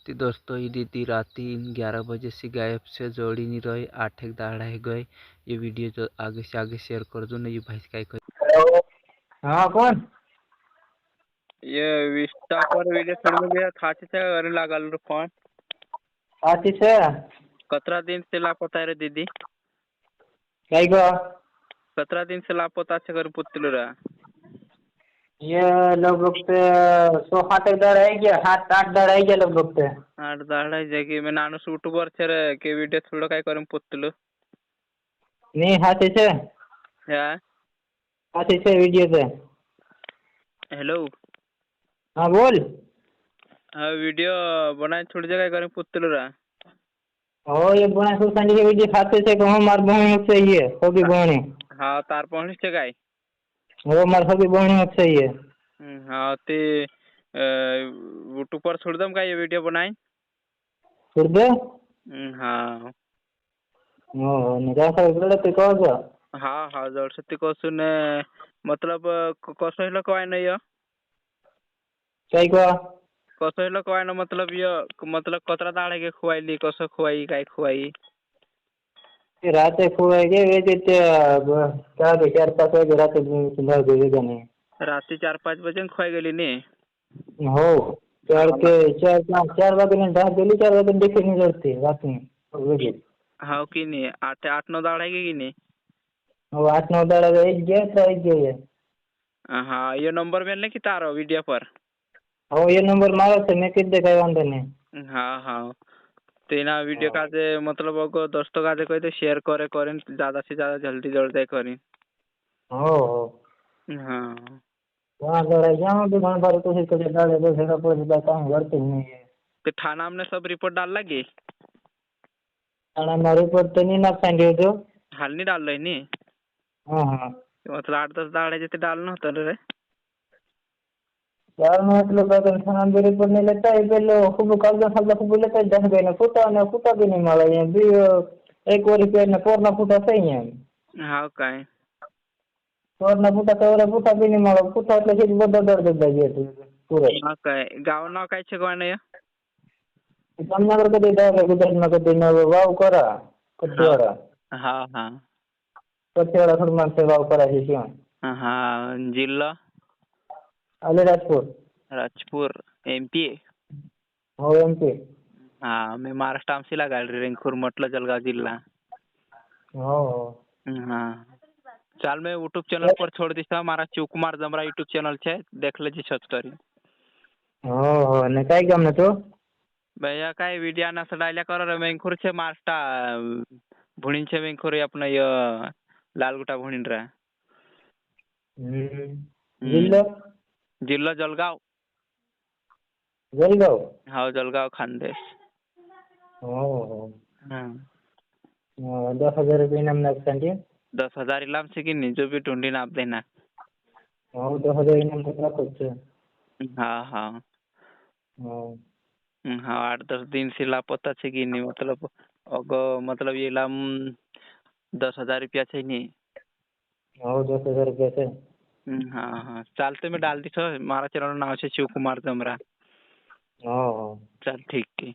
ती दोस्तों ये दीदी रात 11 बजे से गायब से जोड़ी नहीं रही। 8 एक दाढ़ा है गए। ये वीडियो जो आगे से आगे शेयर कर दो ना। ये भाई काय कर। हेलो। हाँ कौन? ये विस्टा पर वीडियो छोड़ में थाची से अरे लागल रे फोन आशीष है? कतरा दिन से लापता है रे दीदी? काय गो? कतरा दिन से लापता से कर पुतलू रा? ये लगभग पे 7 दाड़ है क्या? 7 8 दाड़ है क्या लगभग पे? 8 दाड़ा जगी मैं नानु यूट्यूबर छे रे के वीडियो थोड़ा काय करम पुतलू नहीं आशीष है? या आशीष है वीडियो पे? हेलो हाँ बोल। हाँ वीडियो बनाए छोड़ जा काय करम पुतलू रा? ओ ये बुना सुसानी के वीडियो खाते से को मार बहनी से ही है होगी बहनी। हाँ तार पहुंच से काय वो मार होगी बहनी से ही है। हाँ ते यूट्यूब पर छोड़ दम का ये वीडियो बनाए छोड़ दे। हाँ ओ निकाल कर बोले तो कहो जो। हाँ हाँ जर सत्य कसून मतलब कसं हेलो काय नाही काय को? कसं हेलो काय ना मतलब ये मतलब कतरा दाड़े के खुआईली कसं खुआई काय खुआई रात खुए के वे देते क्या के 4 5 बजे रात सुंदर दे देने। रात्री 4-5 बजे खुआई गेली ने हो 4 वागे ने 4 वागे देखे नहीं जरते रात में वेगे। हाँ की नहीं 8-9 दाड़े की नहीं वो 8 9 दाड़ा एक गया तो एक गया। हाँ ये नंबर मिलने की तारो वीडियो पर हो ये नंबर मारो से मैं कित देखा वांदे नहीं। हाँ हाँ तेना वीडियो का दे मतलब अगर दोस्तों का दे कोई तो शेयर करे करें ज्यादा से ज्यादा जल्दी जल्दी करें हो हाँ वहाँ लड़ाई जाऊँ तो वहाँ पर कुछ कुछ दाड़े दो सेरा पर काम करते नहीं है। तो थाना में सब रिपोर्ट डाल लगी थाना में रिपोर्ट तो नहीं ना सांगे जो। हाल नहीं डाल रही नहीं हाँ हाँ मतलब 8-10 दाड़े जैसे डालना होता रे यार मतलब अगर थाना में रिपोर्ट नहीं लेता है पहले खूब कागज खूब लेता है जन गए ना फुटा भी नहीं मारा ये भी एक और रुपये ना पोरना फुटा सही है। हाँ काय पोरना फुटा तो फुटा भी नहीं मारा फुटा એટલે છે બધા દર્દ દે છે પૂરે। हाँ काय गाव नाव काय छे कोण नाही જામનગર કદી દાખલા ગુજરાતમાં કદી ન વાવ કરા કઠિયાવાડા हाँ हाँ કઠિયાવાડા ખુરમાન से વાવ કરા છે ત્યાં हाँ जिल्हा अलीराजपुर राजपूर एमपी हो एमपी हाँ मी महाराष्ट्र आमसीला गाडी रेंगखूर म्हटलं जळगाव जिल्हा हो हाँ चाल मैं यूट्यूब चैनल पर छोड़ दी था हमारा शिवकुमार जमरा यूट्यूब चैनल छे देख लेजी सर्च करी हो ने काय काम न तो भैया काय वीडियो ना सडायला कर रेंगखूर छे महाराष्ट्र भुणीन छे रेंगखूर अपना य लालगुटा भुणीन रा जिल्हा जिल्हा जळगाव जळगाव हाँ जळगाव खानदेश हो हाँ 10,000 रुपये इनाम लागते 10,000 इलाम से कि नहीं जो भी ढूंढी ना आप देना हो 10,000 इनाम कितना कुछ हाँ हाँ हो हाँ 8-10 दिन से लापता छे कि नहीं मतलब अगर मतलब ये लाम 10,000 रुपया छे नहीं हो 10,000 रुपये से हाँ हाँ चालते मैं डाल दी मारा चैनल नाम छे शिवकुमार जमरा हो चल ठीक है